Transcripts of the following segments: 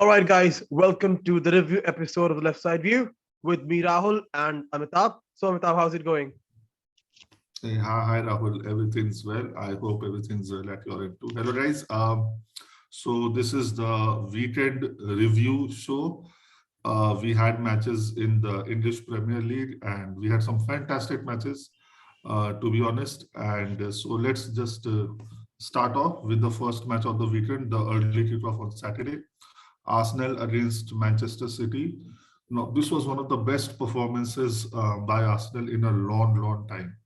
All right, guys, welcome to the review episode of the Left Side View with me, Rahul, and Amitabh. So, Amitabh, how's it going? Hi, Rahul. Everything's well. I hope everything's well at your end too. Hello, guys. So this is the weekend review show. We had matches in the English Premier League, and we had some fantastic matches, to be honest. And so let's just start off with the first match of the weekend, the early kickoff on Saturday. Arsenal against Manchester City. No, this was one of the best performances by Arsenal in a long time.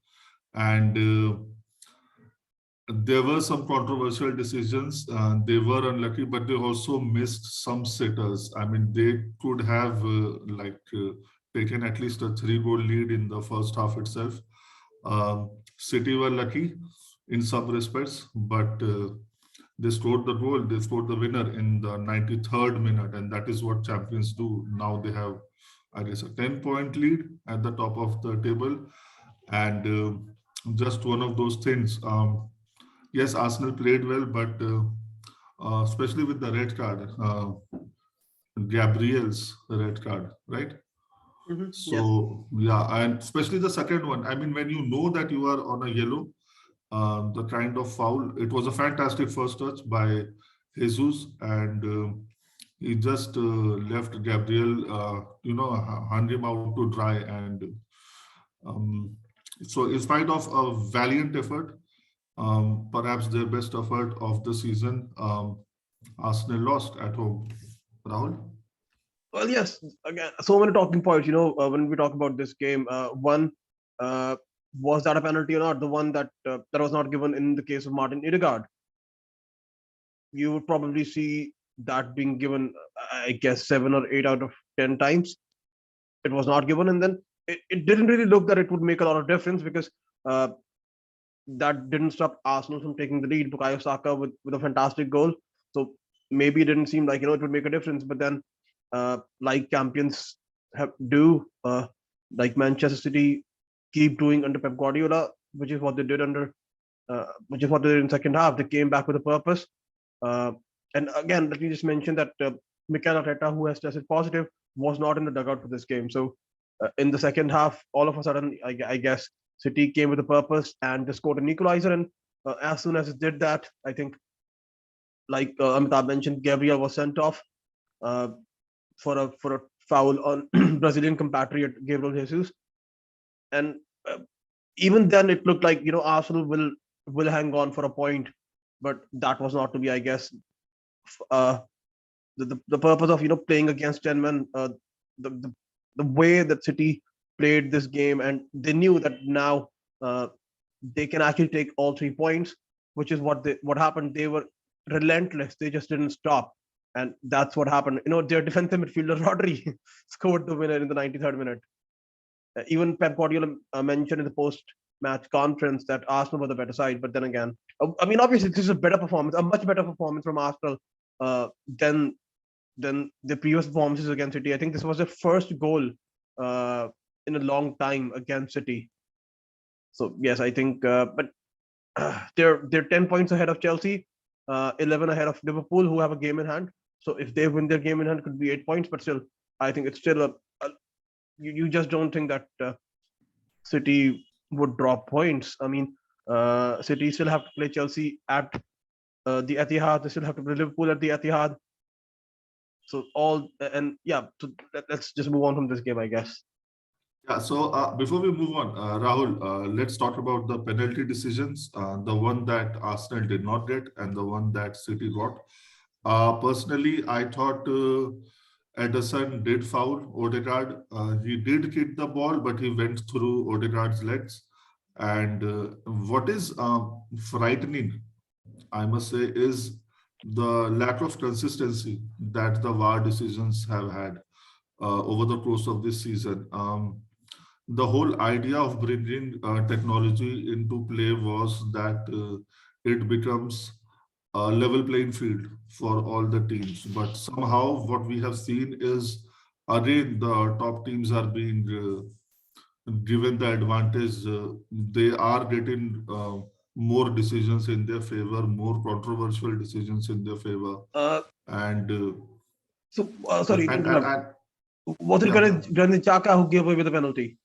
And there were some controversial decisions. They were unlucky, but they also missed some sitters. I mean, they could have taken at least a three-goal lead in the first half itself. City were lucky in some respects, but they scored the goal. They scored the winner in the 93rd minute, and that is what champions do. Now they have, I guess, a 10-point lead at the top of the table, and just one of those things. Yes, Arsenal played well, but especially with the red card, Gabriel's red card, right? Yes. So yeah, and especially the second one. I mean, when you know that you are on a yellow, the kind of foul. It was a fantastic first touch by Jesus, and he just left Gabriel, hung him out to dry. And um, so, in spite of a valiant effort, perhaps their best effort of the season, Arsenal lost at home. Rahul? Well, yes. Again, so many talking points. When we talk about this game, one uh, was that a penalty or not? The one that was not given in the case of Martin Odegaard. You would probably see that being given, I guess, 7 or 8 out of 10 times. It was not given, and then it didn't really look that it would make a lot of difference because uh, that didn't stop Arsenal from taking the lead. Bukayo Saka with a fantastic goal. So maybe it didn't seem like it would make a difference. But then, like champions do, like Manchester City keep doing under Pep Guardiola, which is what they did which is what they did in second half. They came back with a purpose. Uh, and again, let me just mention that Mikel Arteta, who has tested positive, was not in the dugout for this game. So in the second half, all of a sudden, I guess City came with a purpose and they scored an equalizer. And as soon as it did that, I think, like Amitabh mentioned, Gabriel was sent off uh, for a foul on Brazilian compatriot Gabriel Jesus. And even then, it looked like Arsenal will hang on for a point, but that was not to be. I guess uh, the purpose of playing against 10 men, the, the the way that City played this game, and they knew that now uh, they can actually take all 3 points, which is what happened. They were relentless. They just didn't stop, and that's what happened. Their defensive midfielder Rodri scored the winner in the 93rd minute. Even Pep Guardiola mentioned in the post-match conference that Arsenal were the better side. But then again, I mean, obviously, this is a better performance, a much better performance from Arsenal uh, than the previous performances against City. I think this was the first goal uh, in a long time against City. So yes, I think, but they're 10 points ahead of Chelsea, 11 ahead of Liverpool, who have a game in hand. So if they win their game in hand, it could be 8 points. But still, I think it's still a you just don't think that City would drop points. I mean, City still have to play Chelsea at the Etihad. They still have to play Liverpool at the Etihad. So all and yeah. So let's just move on from this game, I guess. Yeah, so before we move on, Rahul, let's talk about the penalty decisions, the one that Arsenal did not get and the one that City got. Personally, I thought Ederson did foul Odegaard. He did kick the ball, but he went through Odegaard's legs. And what is frightening, I must say, is the lack of consistency that the VAR decisions have had over the course of this season. The whole idea of bringing technology into play was that it becomes a level playing field for all the teams. But somehow, what we have seen is again the top teams are being given the advantage. They are getting more decisions in their favor, more controversial decisions in their favor, Uh, and So, sorry to interrupt. And Was it yeah. Granit Xhaka who gave away the penalty?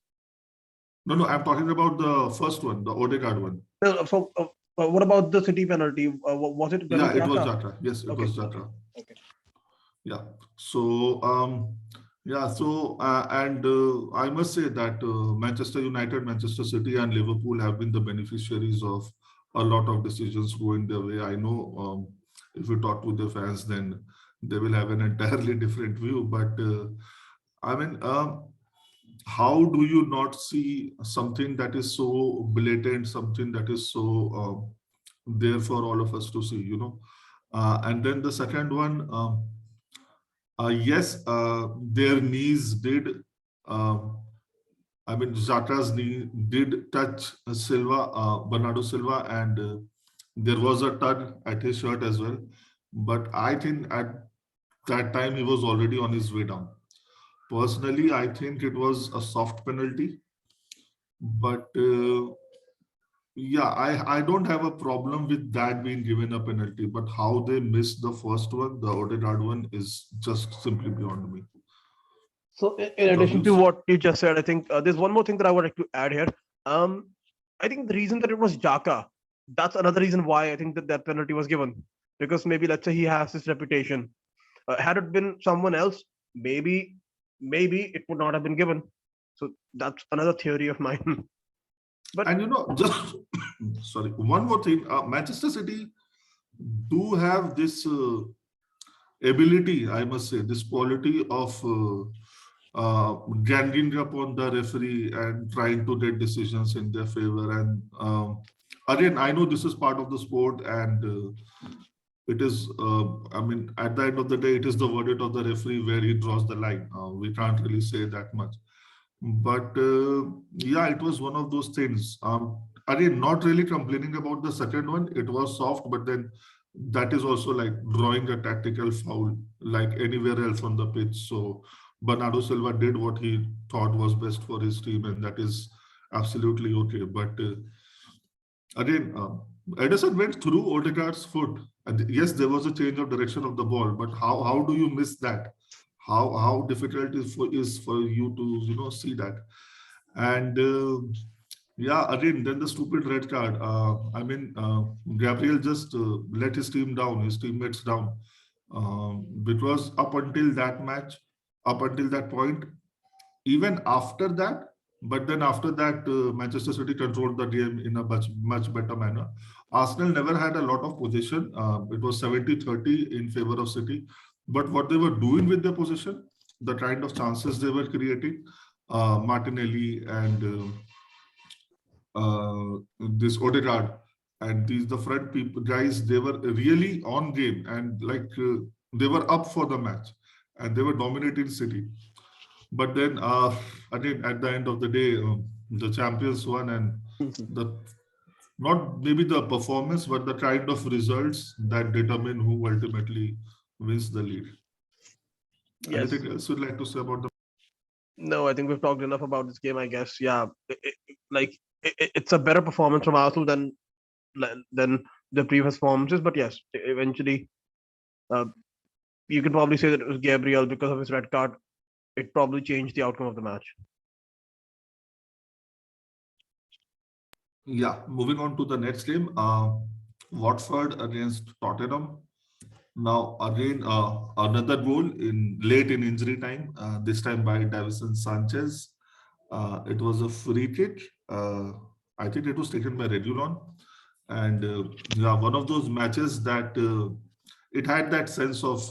No, I'm talking about the first one, the Odegaard one. No, so, what about the City penalty? Was it Yeah, Granit it was Xhaka? Xhaka. Yes, it Okay, was okay, Xhaka. okay. Yeah. So, and I must say that Manchester United, Manchester City, and Liverpool have been the beneficiaries of a lot of decisions going their way. I know if you talk to the fans, then they will have an entirely different view. But I mean, how do you not see something that is so blatant, something that is so there for all of us to see, you know? And then the second one, yes, their knees did. Um, I mean, Xhaka's knee did touch Silva, Bernardo Silva, and there was a tug at his shirt as well. But I think at that time he was already on his way down. Personally, I think it was a soft penalty, but yeah, I don't have a problem with that being given a penalty, but how they missed the first one, the Odegaard one, is just simply beyond me. So, in The addition to views. what you just said, I think there's one more thing that I would like to add here. Um, I think the reason that it was Xhaka, that's another reason why I think that that penalty was given. Because maybe let's say he has this reputation. Had it been someone else, maybe it would not have been given. So that's another theory of mine. But And you know, just sorry, one more thing. Manchester City do have this ability, I must say, this quality of ganging upon the referee and trying to get decisions in their favor. And again, I know this is part of the sport, and it is, I mean, at the end of the day, it is the verdict of the referee where he draws the line. We can't really say that much. But yeah, it was one of those things. Again, not really complaining about the second one. It was soft, but then that is also like drawing a tactical foul, like anywhere else on the pitch. So Bernardo Silva did what he thought was best for his team, and that is absolutely okay. But again, Edison went through Odegaard's foot, and yes, there was a change of direction of the ball. But how do you miss that? How difficult is for you to see that? And yeah, again, then the stupid red card. I mean, Gabriel just let his team down, his teammates down. Because up until that match, up until that point, even after that, but then after that, Manchester City controlled the game in a much better manner. Arsenal never had a lot of possession. It was 70-30 in favor of City. But what they were doing with their possession, the kind of chances they were creating, Martinelli and this Odegaard and these the front people guys, they were really on game, and like they were up for the match, and they were dominating City. But then again, at the end of the day, the champions won, and the not maybe the performance, but the kind of results that determine who ultimately wins the league. yes, Anything else you'd like to say about the? no, I think we've talked enough about this game. I guess, yeah, it's a better performance from Arsenal than the previous performances. But yes, eventually, uh, you can probably say that it was Gabriel because of his red card. It probably changed the outcome of the match. Yeah, moving on to the next game, Watford against Tottenham. Now again, another goal in late in injury time. This time by Davinson Sanchez. It was a free kick. I think it was taken by Reguilon, and yeah, one of those matches that it had that sense of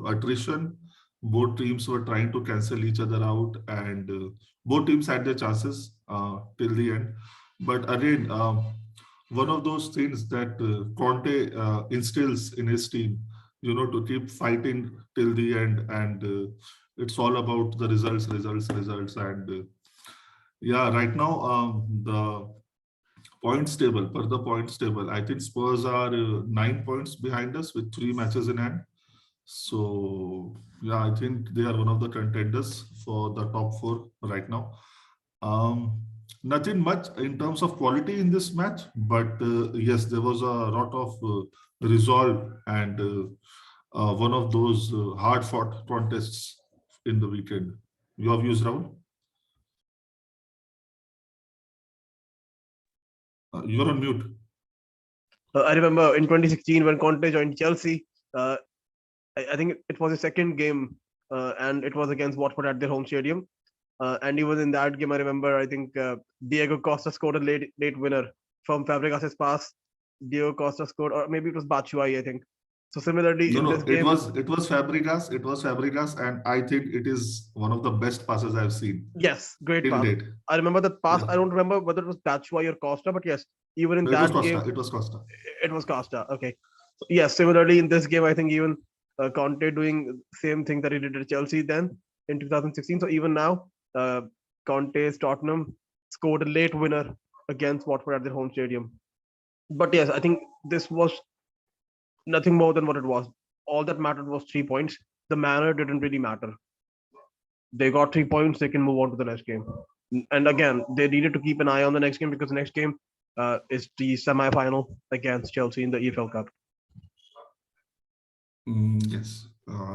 attrition. Both teams were trying to cancel each other out, and both teams had their chances till the end. But again, one of those things that Conte instills in his team, to keep fighting till the end, and it's all about the results, and yeah, right now the points table, per the points table, I think Spurs are 9 points behind us with 3 matches in hand. So yeah, I think they are one of the contenders for the top 4 right now. Nothing much in terms of quality in this match, but yes, there was a lot of resolve and one of those hard-fought contests in the weekend. Your views, Rahul? You're on mute. I remember in 2016 when Conte joined Chelsea. I think it was his second game, and it was against Watford at their home stadium. And even in that game, I remember I think Diego Costa scored a late winner from Fabregas's pass. Diego Costa scored, or maybe it was Batshuayi, I think. So similarly No, in no, this game, it was Fabregas. It was Fabregas, and I think it is one of the best passes I've seen yes, great till pass. date. I remember that pass. Yeah, I don't remember whether it was Batshuayi or Costa, but yes, even in no, it was that Costa. game, It was Costa. it was Costa. Okay. So, yes, similarly in this game, I think even Conte doing same thing that he did at Chelsea then in 2016. So even now, Conte's Tottenham scored a late winner against Watford at their home stadium. But yes, I think this was nothing more than what it was. All that mattered was 3 points. The manner didn't really matter. They got 3 points. They can move on to the next game. And again, they needed to keep an eye on the next game because the next game is the semi-final against Chelsea in the EFL Cup. Yes,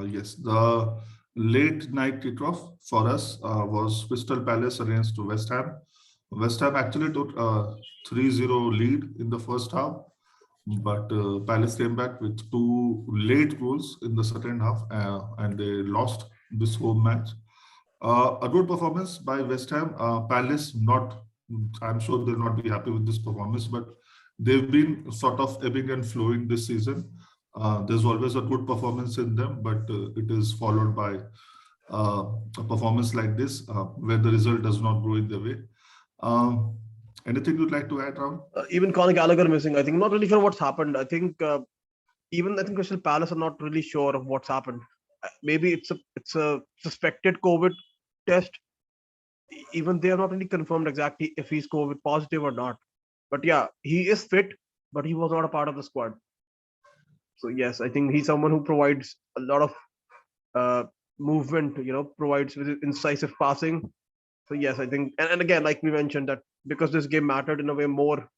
yes. The late night kickoff for us was Crystal Palace against West Ham. West Ham actually took a 3-0 lead in the first half, but Palace came back with two late goals in the second half, and they lost this home match. A good performance by West Ham. Palace, not, I'm sure they'll not be happy with this performance, but they've been sort of ebbing and flowing this season. There's always a good performance in them, but it is followed by a performance like this, where the result does not go in their way. Anything you'd like to add, Ram? Even Conor Gallagher missing. I think not really sure what's happened. I think even I think Crystal Palace are not really sure of what's happened. Maybe it's a suspected COVID test. Even they are not really confirmed exactly if he's COVID positive or not. But yeah, he is fit, but he was not a part of the squad. So yes, I think he's someone who provides a lot of uh, movement. Provides with incisive passing. So yes, I think, and again, like we mentioned, that because this game mattered in a way more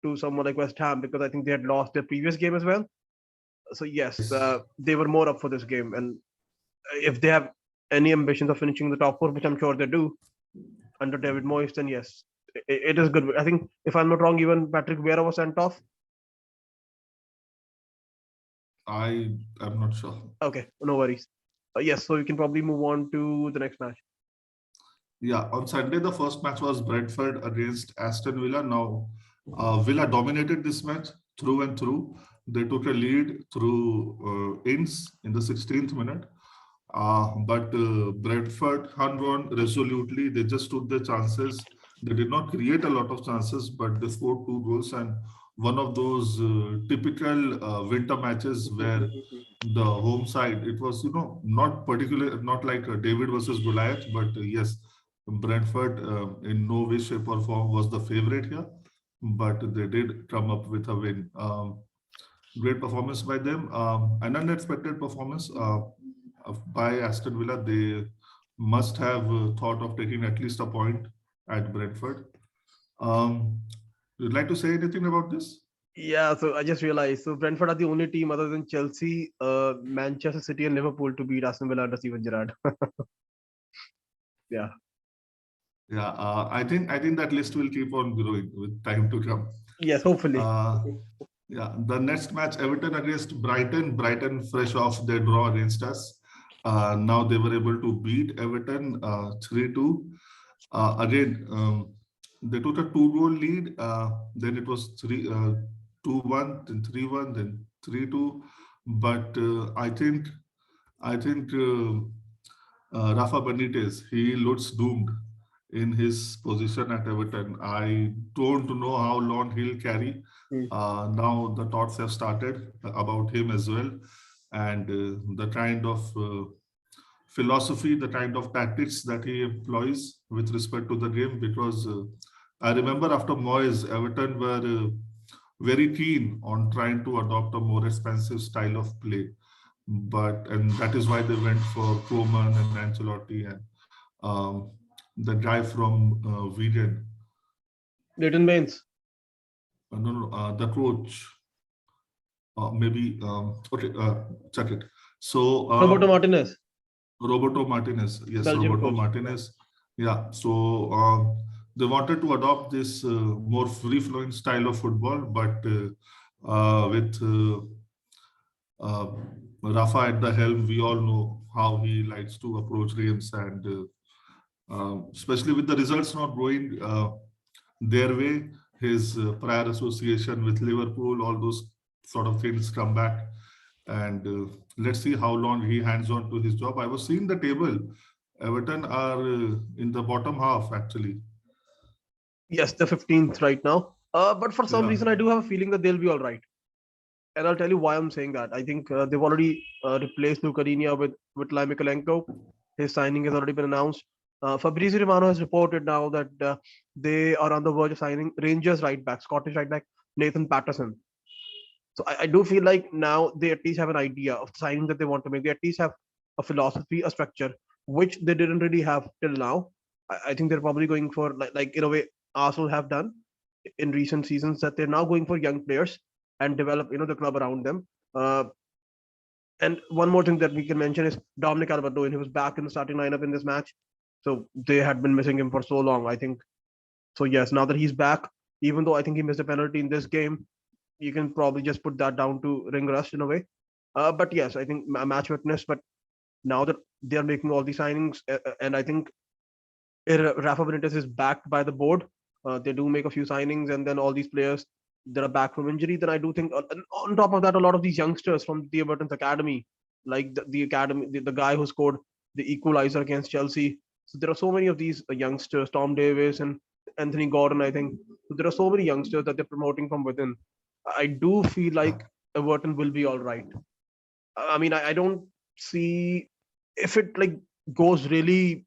to someone like West Ham because I think they had lost their previous game as well. So yes, Yes. they were more up for this game, and if they have any ambitions of finishing the top four, which I'm sure they do under David Moyes, then yes, it is good. I think if I'm not wrong, even Patrick Vieira was sent off. I am not sure. Okay, no worries. Yes, so we can probably move on to the next match. Yeah, on Sunday, the first match was Brentford against Aston Villa. Now, Villa dominated this match through and through. They took a lead through Ince in the 16th minute. But Brentford hung on resolutely. They just took their chances. They did not create a lot of chances, but they scored two goals. And one of those typical winter matches where the home side, it was, not particular, not like David versus Goliath, but yes, Brentford in no way, shape, or form was the favorite here, but they did come up with a win. Great performance by them. An unexpected performance by Aston Villa. They must have thought of taking at least a point at Brentford. Would you like to say anything about this? Yeah, so I just realized. So Brentford are the only team other than Chelsea, Manchester City, and Liverpool to beat Aston Villa under Steven Gerrard. Yeah. Yeah, I think that list will keep on growing with time to come. Yes, hopefully. Yeah, the next match, Everton against Brighton. Brighton fresh off their draw against us. Now they were able to beat Everton 3-2. Again, they took a two-goal lead. Then it was 2-1, then 3-1, then 3-2. But I think Rafa Benitez, he looks doomed in his position at Everton. I don't know how long he'll carry. Mm. Now the talks have started about him as well, and the kind of philosophy, the kind of tactics that he employs with respect to the game. Because I remember after Moyes, Everton were very keen on trying to adopt a more expensive style of play, and that is why they went for Koeman and Ancelotti and um, the guy from Wigan. Leighton Baines. No, no, the coach. Maybe okay. Check it. So Roberto Martinez, Roberto Martinez, yes, Belgium Roberto coach. Martinez. Yeah, so they wanted to adopt this more free-flowing style of football, but with uh, Rafa at the helm, we all know how he likes to approach games, and especially with the results not going their way, his prior association with Liverpool, all those sort of things come back. And let's see how long he hands on to his job. I was seeing the table. Everton are in the bottom half, actually. Yes, the 15th right now. But for some Yeah, reason, I do have a feeling that they'll be all right. And I'll tell you why I'm saying that. I think they've already replaced Lukaria with Lai Mikalenko. His signing has already been announced. Fabrizio Romano has reported now that they are on the verge of signing Rangers right back, Scottish right back Nathan Patterson. So I do feel like now they at least have an idea of the signing that they want to make. They at least have a philosophy, a structure, which they didn't really have till now. I think they're probably going for like in a way Arsenal have done in recent seasons, that they're now going for young players and develop the club around them. Uh, and one more thing that we can mention is Dominic Calvert-Lewin. He was back in the starting lineup in this match, so they had been missing him for so long. I think so. Yes, now that he's back, even though I think he missed a penalty in this game, you can probably just put that down to ring rust in a way. But yes, I think match witness. But now that they are making all these signings, and I think Rafa Benitez is backed by the board. They do make a few signings, and then all these players that are back from injury. Then I do think, on top of that, a lot of these youngsters from the Everton's academy, like the academy, the guy who scored the equalizer against Chelsea. So there are so many of these youngsters, Tom Davis and Anthony Gordon. I think so there are so many youngsters that they're promoting from within. I do feel like Everton will be all right. I mean, I don't see if it like goes really,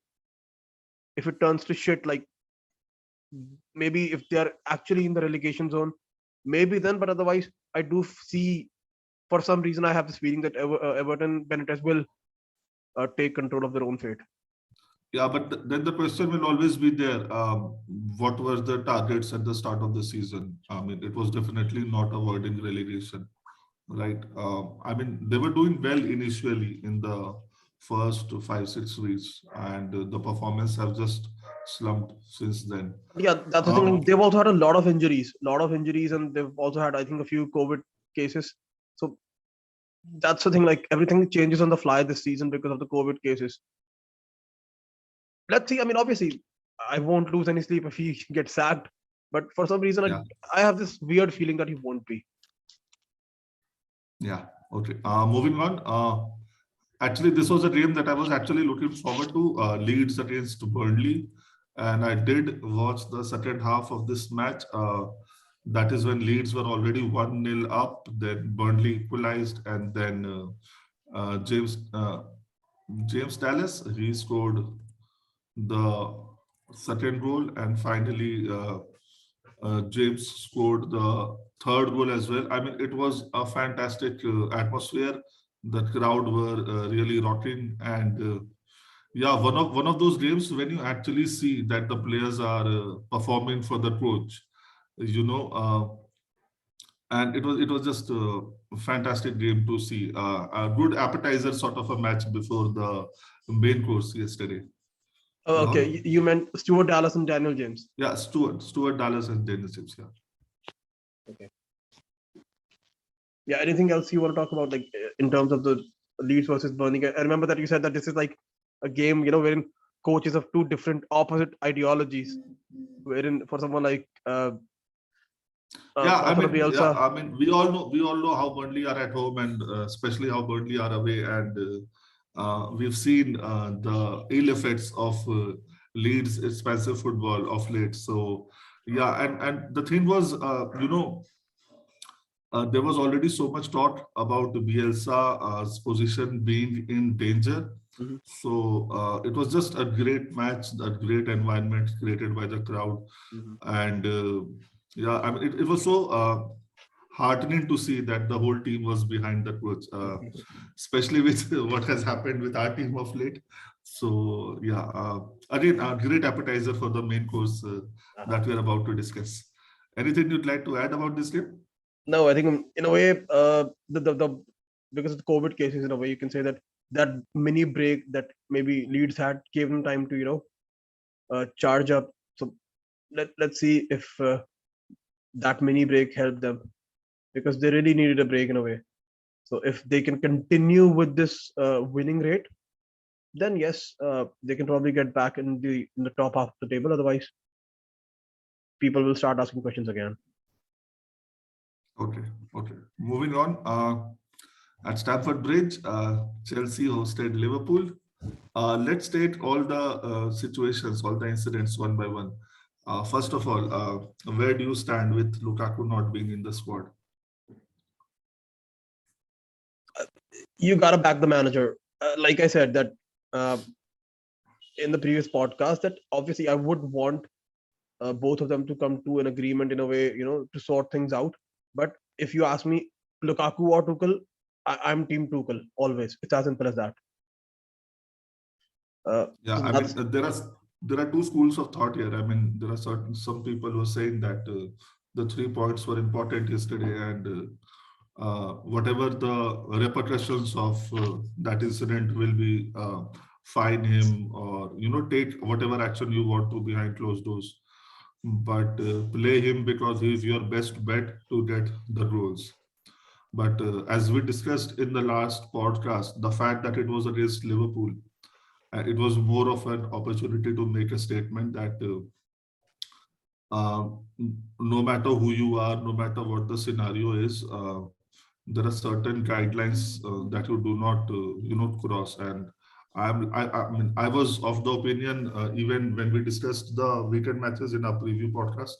if it turns to shit, like maybe if they are actually in the relegation zone, maybe then. But otherwise, I do see, for some reason, I have this feeling that Everton Benitez will take control of their own fate. yeah, but then the question will always be there. What were the targets at the start of the season? I mean, it was definitely not avoiding relegation, right? I mean, they were doing well initially in the first 5, 6 weeks, and the performance have just slumped since then. Yeah, that's the thing. Um, Like, they've also had a lot of injuries, and they've also had, I think, a few COVID cases. So that's the thing. Like, everything changes on the fly this season because of the COVID cases. Let's see. I mean, obviously, I won't lose any sleep if he gets sacked. But for some reason, yeah, I have this weird feeling that he won't be. yeah. Okay. Moving on. Actually, this was a game that I was actually looking forward to. Leeds against Burnley, and I did watch the second half of this match. That is when Leeds were already 1-0 up. Then Burnley equalized, and then James Dallas, he scored the second goal, and finally James scored the third goal as well. I mean, it was a fantastic atmosphere. The crowd were really rocking, and yeah, one of those games when you actually see that the players are performing for the coach, you know. And it was just a fantastic game to see. A good appetizer sort of a match before the main course yesterday. Oh, okay, Rahul? you meant Stuart Dallas and Daniel James. Yeah, Stuart Dallas and Dennis James. Yeah. Okay. Yeah. Anything else you want to talk about, like in terms of the Leeds versus Burnley? I remember that you said that this is like a game, wherein coaches of two different opposite ideologies. Wherein for someone like Yeah, Marcelo Bielsa, we all know how Burnley are at home, and especially how Burnley are away, and we've seen the ill effects of Leeds' expensive football of late. So yeah, and the thing was, there was already so much talk about the Bielsa's position being in danger. Mhm. So it was just a great match, a great environment created by the crowd, Mhm. and yeah, I mean, it was so heartening to see that the whole team was behind the coach, especially with what has happened with our team of late. So yeah, again, a great appetizer for the main course Uh-huh. that we are about to discuss. Anything you'd like to add about this game? No, I think in a way, because of the COVID cases, in a way, you can say that that mini break that maybe Leeds had gave them time to, charge up. So let's see if that mini break helped them, because they really needed a break in a way. So if they can continue with this winning rate, then yes, they can probably get back in the top half of the table. Otherwise, people will start asking questions again. Okay, okay. Moving on. At Stamford Bridge, Chelsea hosted Liverpool. Let's take all the situations, all the incidents one by one. First of all, where do you stand with Lukaku not being in the squad? You gotta back the manager. Like I said that uh, in the previous podcast, that obviously I would want both of them to come to an agreement in a way, to sort things out. But if you ask me, Lukaku or Tuchel, I'm team Tuchel always. It's as simple as that. Yeah, So I mean, that's there are two schools of thought here. I mean, there are some people who are saying that the 3 points were important yesterday, and whatever the repercussions of that incident will be, fine him, or take whatever action you want to behind closed doors, but play him because he's your best bet to get the roles. But as we discussed in the last podcast, the fact that it was against Liverpool, it was more of an opportunity to make a statement that uh, no matter who you are, no matter what the scenario is, there are certain guidelines that you do not, cross. And I mean, I was of the opinion, even when we discussed the weekend matches in our preview podcast,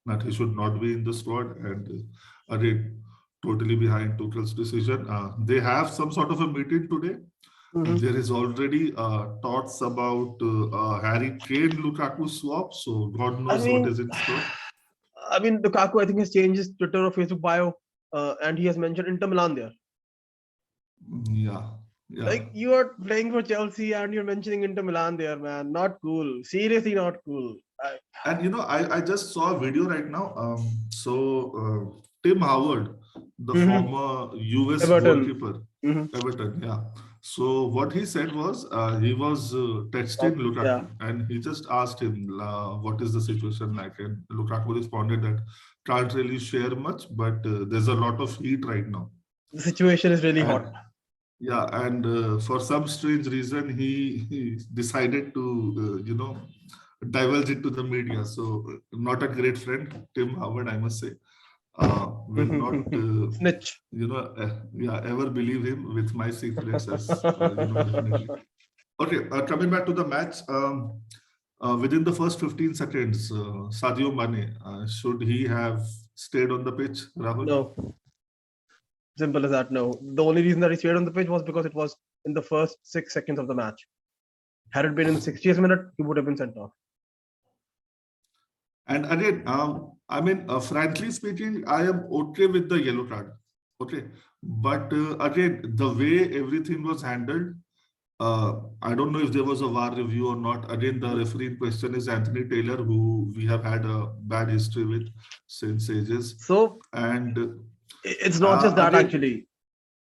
that he should not be in the squad. And again, totally behind Tuchel's decision. They have some sort of a meeting today. There is already thoughts about Harry Kane Lukaku swap, so God I knows what mean, is in store. Lukaku, I think, has changed his Twitter or Facebook bio, and he has mentioned Inter Milan there. Yeah, yeah. Like, you are playing for Chelsea and you're mentioning Inter Milan there, man. Not cool. Seriously, not cool. And I just saw a video right now. Tim Howard, the Mhm. former US Everton. goalkeeper, Mhm. Everton, yeah. So what he said was he was texting Yeah. Lukaku, and he just asked him what is the situation like, and Lukaku responded that can't really share much, but there's a lot of heat right now. The situation is really hot. And yeah, and for some strange reason, he decided to, divulge it to the media. So, not a great friend, Tim Howard, I must say. Will not, Snitch. yeah, ever believe him with my secrets, as definitely. Okay, coming back to the match, within the first 15 seconds, Sadio Mane, should he have stayed on the pitch, Rahul? No. Simple as that. No. The only reason that he stayed on the pitch was because it was in the first 6 seconds of the match. Had it been in the 60th minute, he would have been sent off. And again, I mean, frankly speaking, I am okay with the yellow card. Okay. But again, the way everything was handled, I don't know if there was a VAR review or not. Again, the referee in question is Anthony Taylor, who we have had a bad history with since ages. So And it's not just that, again, actually.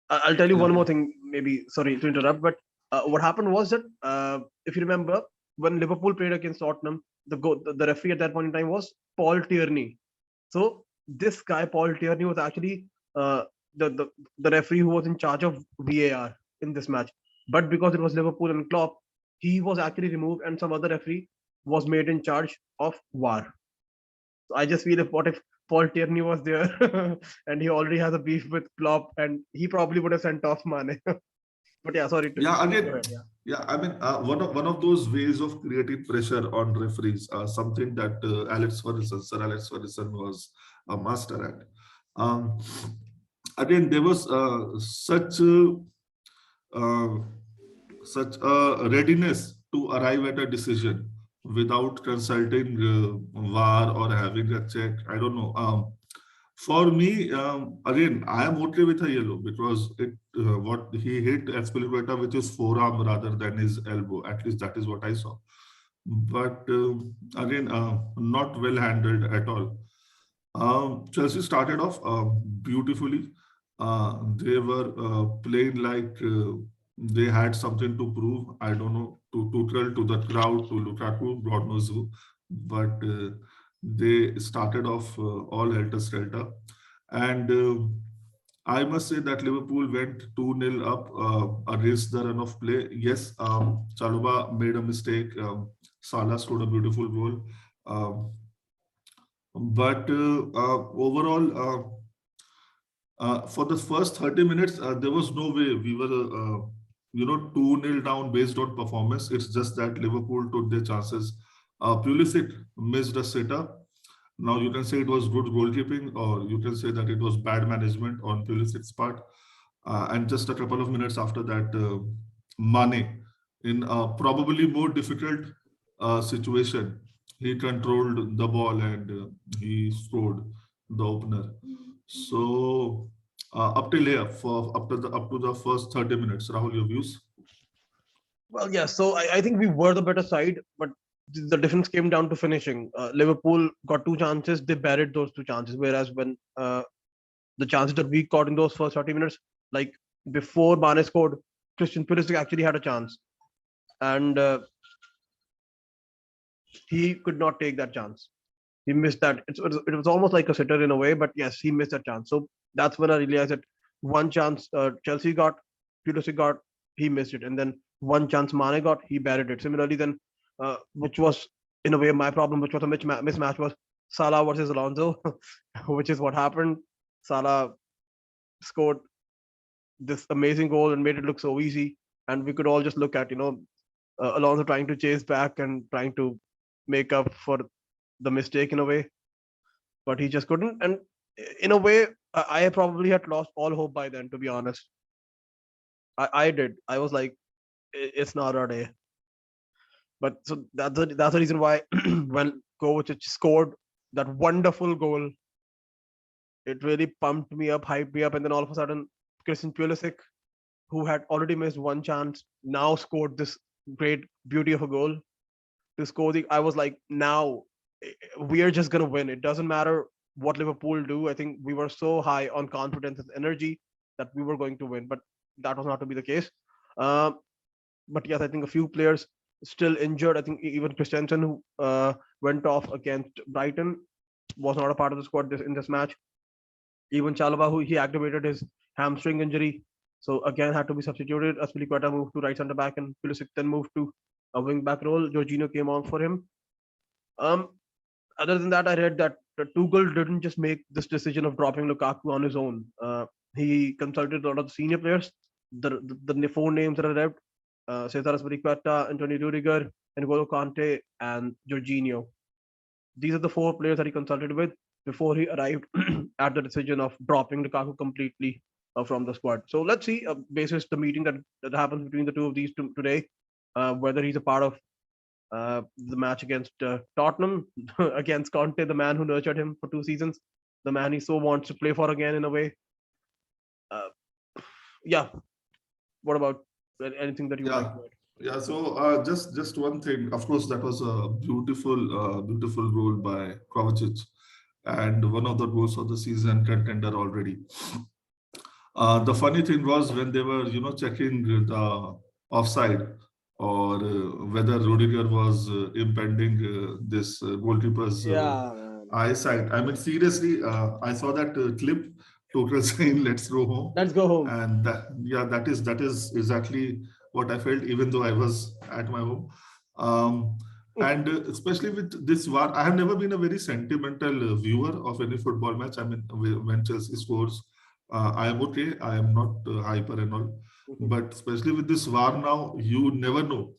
I'll tell you yeah, one more thing, maybe. Sorry to interrupt, but what happened was that if you remember, when Liverpool played against Tottenham, the referee at that point in time was Paul Tierney. So this guy, Paul Tierney, was actually uh, the referee who was in charge of VAR in this match. But because it was Liverpool and Klopp, he was actually removed, and some other referee was made in charge of VAR. So I just feel, if what if Paul Tierney was there and he already has a beef with Klopp, and he probably would have sent off Mane. But yeah, sorry to yeah, please go again, ahead. Yeah. yeah. I mean, one of those ways of creating pressure on referees, something that Sir Alex Ferguson was a master at. Um, Again, there was uh, such a readiness to arrive at a decision without consulting VAR or having a check. I don't know. For me, again, I am okay with a yellow because what he hit Azpilicueta with his forearm rather than his elbow. At least that is what I saw. But again, not well handled at all. Chelsea started off beautifully. They were playing like they had something to prove. I don't know, to Tuchel, to the crowd, to Lukaku, God knows who. But they started off all helter-skelter. And I must say that Liverpool went 2-0 up against the run of play. Yes, Chalobah made a mistake. Salah scored a beautiful goal. Um, but overall, for the first 30 minutes, there was no way we were, 2-0 down based on performance. It's just that Liverpool took their chances. Pulisic missed a sitter. Now you can say it was good goalkeeping, or you can say that it was bad management on Pulisic's part. And just a couple of minutes after that, Mane, in a probably more difficult situation, he controlled the ball and he scored the opener. So up till here, for up to the first 30 minutes, Rahul, your views? Well, yeah. So I think we were the better side, but the difference came down to finishing. Liverpool got two chances; they buried those two chances. Whereas when the chances that we got in those first 30 minutes, like before Mane scored, Christian Pulisic actually had a chance, and he could not take that chance. He missed that. It was almost like a sitter in a way, but yes, he missed that chance. So that's when I realized that one chance Chelsea got, Pulisic got, he missed it, and then one chance Mane got, he buried it. Similarly, then which was in a way my problem, which was a mismatch, was Salah versus Alonso, which is what happened. Salah scored this amazing goal and made it look so easy, and we could all just look at Alonso trying to chase back and trying to make up for the mistake in a way, but he just couldn't. And in a way, I probably had lost all hope by then, to be honest. I did. I was like, It's not our day." But so that's the reason why when Kovacic scored that wonderful goal, it really pumped me up, hyped me up, and then all of a sudden, Christian Pulisic, who had already missed one chance, now scored this great beauty of a goal to score the. I was like, now we are just gonna win. It doesn't matter what Liverpool do. I think we were so high on confidence and energy that we were going to win, but that was not to be the case. Um, but yes, I think a few players still injured. I think even Christensen, who went off against Brighton, was not a part of the squad in this match. Even Chalobah, who he aggravated his hamstring injury, so again had to be substituted. Aspilicueta moved to right centre back, and Pulisic then moved to a wing back role. Jorginho came on for him. Um, Other than that, I read that Tuchel didn't just make this decision of dropping Lukaku on his own. He consulted a lot of the senior players. The four names that I read: Cesar Azpilicueta, Antonio Rudiger, N'Golo Kante, and Jorginho. These are the four players that he consulted with before he arrived at the decision of dropping Lukaku completely from the squad. So let's see, basis the meeting that happens between the two of these two today, whether he's a part of the match against Tottenham, against Conte, the man who nurtured him for 2 seasons, the man he so wants to play for again in a way. Uh, yeah. What about anything that you would like Yeah. to add? Yeah, so just one thing. Of course, that was a beautiful goal by Kovacic, and one of the goals of the season contender already. The funny thing was when they were, checking the offside, or whether Rudiger was impending this goalkeeper's Yeah, man. eyesight. I mean, seriously, I saw that clip. Tuchel saying, "Let's go home," Let's go home. and that is exactly what I felt, even though I was at my home. And especially with this VAR, I have never been a very sentimental viewer of any football match. I mean, when Chelsea scores, I am okay. I am not hyper and all. But especially with this VAR now, you never know.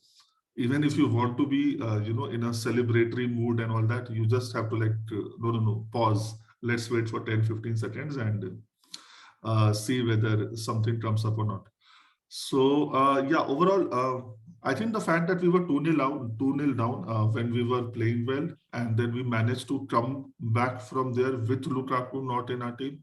Even if you want to be, in a celebratory mood and all that, you just have to like, no, pause. Let's wait for 10, 15 seconds and see whether something comes up or not. So yeah, overall, I think the fact that we were 2-0 down when we were playing well, and then we managed to come back from there with Lukaku not in our team.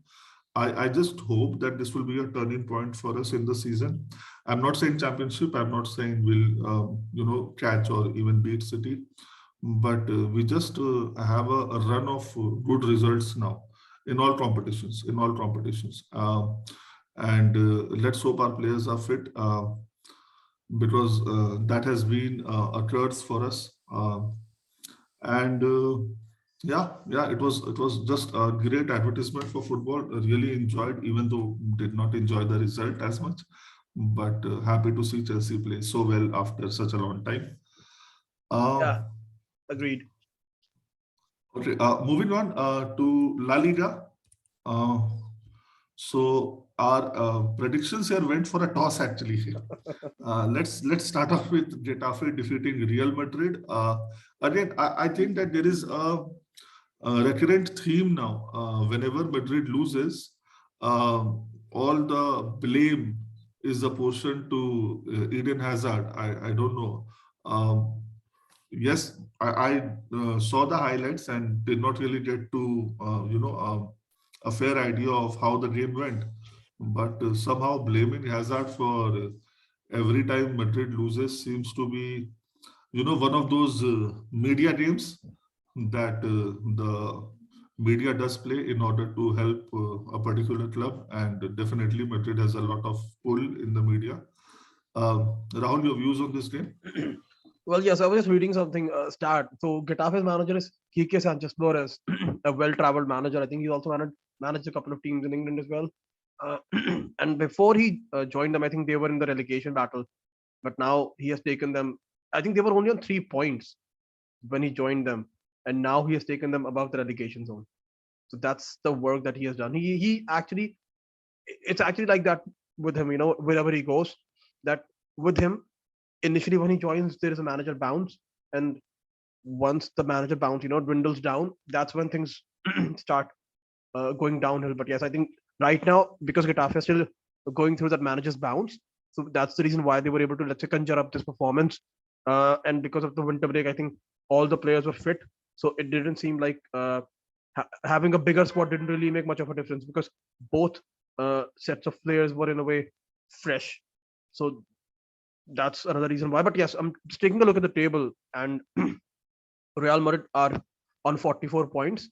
I just hope that this will be a turning point for us in the season. I'm not saying championship. I'm not saying we'll catch or even beat City, but we just have a run of good results now in all competitions. and let's hope our players are fit, because that has been a curse for us. And yeah, it was just a great advertisement for football. I really enjoyed, even though did not enjoy the result as much, but happy to see Chelsea play so well after such a long time. Uh, Yeah, agreed. okay, moving on to La Liga. Uh, so our predictions here went for a toss actually. Let's start off with Getafe defeating Real Madrid. Again, I think that there is a recurrent theme now. Whenever Madrid loses, all the blame is apportioned to Eden Hazard. I don't know. Yes, I saw the highlights and did not really get to a fair idea of how the game went. But somehow blaming Hazard for every time Madrid loses seems to be, one of those media games that the media does play in order to help a particular club, and definitely Madrid has a lot of pull in the media. Rahul, your views on this game? Well, yes, I was just reading something. Start. So Getafe's manager is Quique Sanchez Flores, a well-traveled manager. I think he also managed a couple of teams in England as well. Uh, and before he joined them, I think they were in the relegation battle. But now he has taken them. I think they were only on 3 points when he joined them, and now he has taken them above the relegation zone. So that's the work that he has done. He actually, it's actually like that with him. Wherever he goes, that with him initially when he joins, there is a manager bounce, and once the manager bounce, dwindles down, that's when things start going downhill. But yes, I think right now, because Getafe is still going through that manager's bounce, so that's the reason why they were able to, let's say, conjure up this performance. And because of the winter break, I think all the players were fit, so it didn't seem like having a bigger squad didn't really make much of a difference, because both sets of players were in a way fresh. So that's another reason why. But yes, I'm just taking a look at the table, and Real Madrid are on 44 points.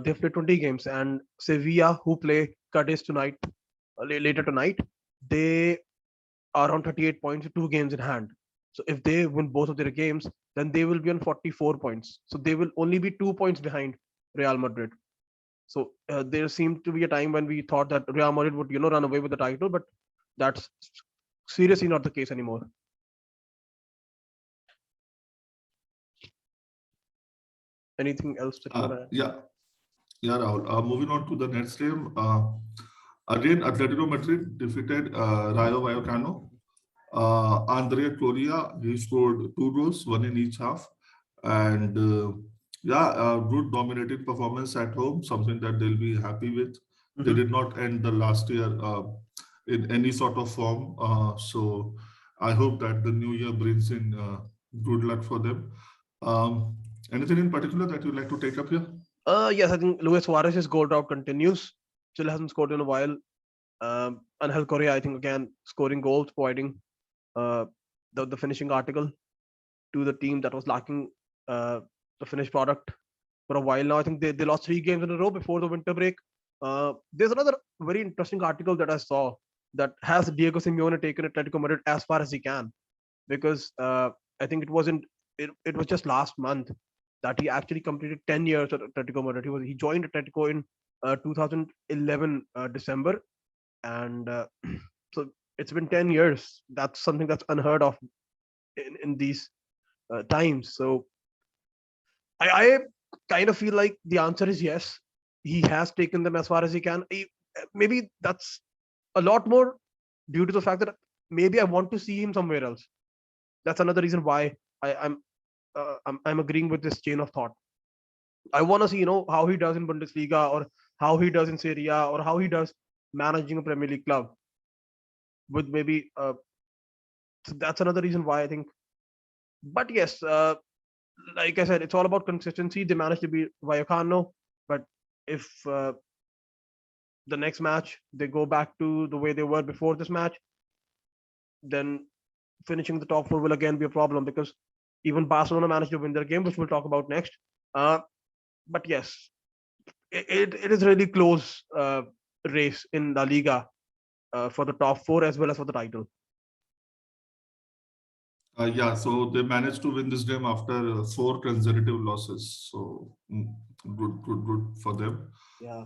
They've played 20 games, and Sevilla, who play Cadiz tonight, later tonight, they are on 38 points with 2 games in hand. So if they win both of their games, then they will be on 44 points. So they will only be 2 points behind Real Madrid. So there seemed to be a time when we thought that Real Madrid would, run away with the title, but that's seriously not the case anymore. Anything else that you want to add? Yeah, yeah, Rahul. Moving on to the next game. Again, Atletico Madrid defeated Rayo Vallecano. Andrea Correa, he scored 2 goals, one in each half. And yeah, a good dominating performance at home, something that they'll be happy with. They did not end the last year in any sort of form. So I hope that the new year brings in good luck for them. Um, Anything in particular that you'd like to take up here? Yes, I think Luis Suarez's goal drought continues. Still hasn't scored in a while. Angel Correa, I think, again scoring goals, providing uh, the finishing article to the team that was lacking the finished product for a while now. I think they lost 3 games in a row before the winter break. There's another very interesting article that I saw that has Diego Simeone taken Atletico Madrid as far as he can, because I think it was just last month that he actually completed 10 years at Atletico Madrid. He joined Atletico in 2011 December, and so it's been 10 years. That's something that's unheard of in these times. So I kind of feel like the answer is yes. He has taken them as far as he can. Maybe that's a lot more due to the fact that maybe I want to see him somewhere else. That's another reason why I'm agreeing with this chain of thought. I want to see, how he does in Bundesliga, or how he does in Serie A, or how he does managing a Premier League club. With maybe so that's another reason why I think. But yes, like I said, it's all about consistency. They managed to beat Vallecano, but if the next match they go back to the way they were before this match, then finishing the top 4 will again be a problem, because even Barcelona managed to win their game, which we'll talk about next. But yes, it is really close race in La Liga. for the top four as well as for the title. Yeah, so they managed to win this game after 4 consecutive losses. So good for them. Yeah.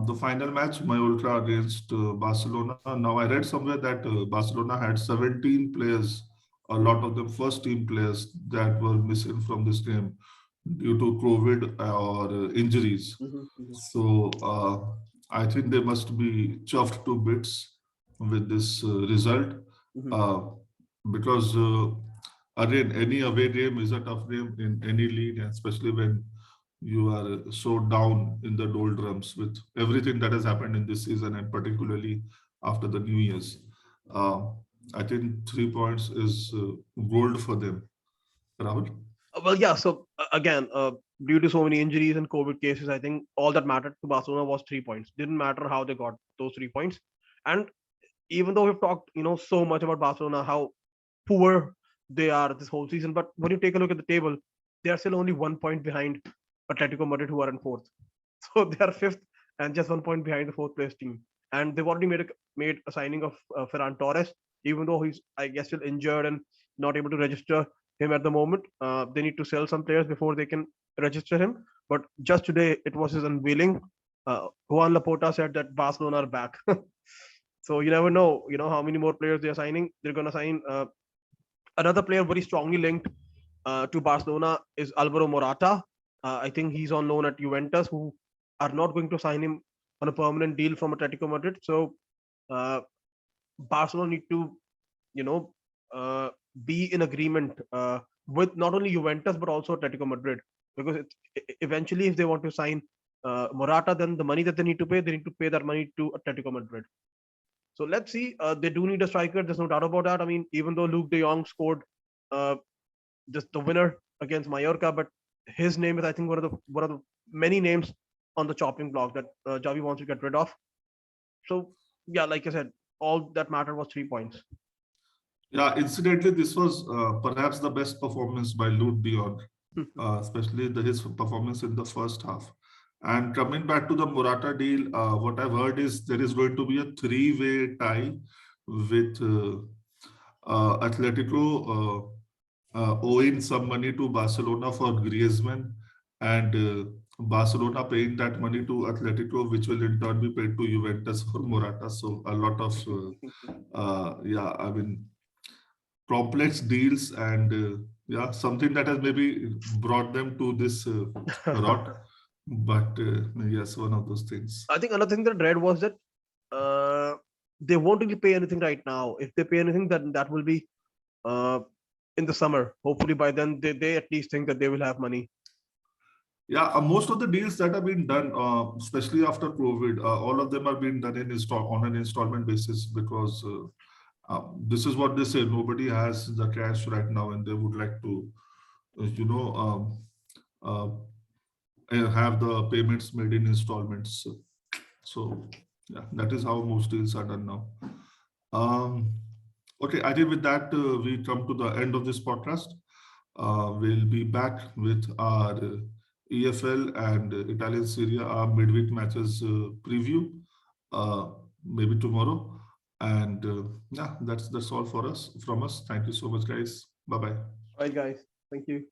The final match, Mallorca against Barcelona. Now, I read somewhere that Barcelona had 17 players, a lot of them first team players that were missing from this game due to COVID or injuries. So I think they must be chuffed to bits with this result uh, because again, any away game is a tough game in any league, and especially when you are so down in the doldrums with everything that has happened in this season, and particularly after the New Year's. Uh, I think 3 points is gold for them. Rahul? Well, yeah. So again, due to so many injuries and COVID cases, I think all that mattered to Barcelona was 3 points. Didn't matter how they got those 3 points. And even though we've talked, so much about Barcelona, how poor they are this whole season, but when you take a look at the table, they are still only 1 point behind Atletico Madrid, who are in fourth. So they are fifth and just 1 point behind the fourth place team. And they've already made a signing of Ferran Torres, even though he's, I guess, still injured and not able to register him at the moment. They need to sell some players before they can register him. But just today, it was his unveiling. Juan Laporta said that Barcelona are back. So you never know, how many more players they are signing. They're going to sign another player very strongly linked to Barcelona is Alvaro Morata. I think he's on loan at Juventus, who are not going to sign him on a permanent deal from Atletico Madrid. So uh, Barcelona need to, you know, uh, be in agreement with not only Juventus but also Atletico Madrid, because eventually, if they want to sign Morata, then the money that they need to pay that money to Atletico Madrid. So let's see. They do need a striker. There's no doubt about that. I mean, even though Luke De Jong scored uh, just the winner against Mallorca, but his name is, I think, one of the many names on the chopping block that Javi wants to get rid of. So yeah, like I said, all that mattered was 3 points. Yeah, incidentally, this was perhaps the best performance by Luke de Jong, especially his performance in the first half. And coming back to the Morata deal, what I've heard is there is going to be a three-way tie with Atletico owing some money to Barcelona for Griezmann, and Barcelona paying that money to Atletico, which will in turn be paid to Juventus for Morata. So a lot of, yeah, I mean, complex deals, and yeah, something that has maybe brought them to this rot. But yes, one of those things. I think another thing that I read was that they won't really pay anything right now. If they pay anything, then that will be uh, in the summer. Hopefully, by then they at least think that they will have money. Yeah, most of the deals that have been done, especially after COVID, all of them are being done on an installment basis, because this is what they say. Nobody has the cash right now, and they would like to, you know, have the payments made in installments. So yeah, that is how most deals are done now. Okay, I think with that, we come to the end of this podcast. We'll be back with our EFL and Italian Serie A midweek matches preview maybe tomorrow. And yeah, that's all for us from us. Thank you so much, guys. Bye bye. Right, guys. Thank you.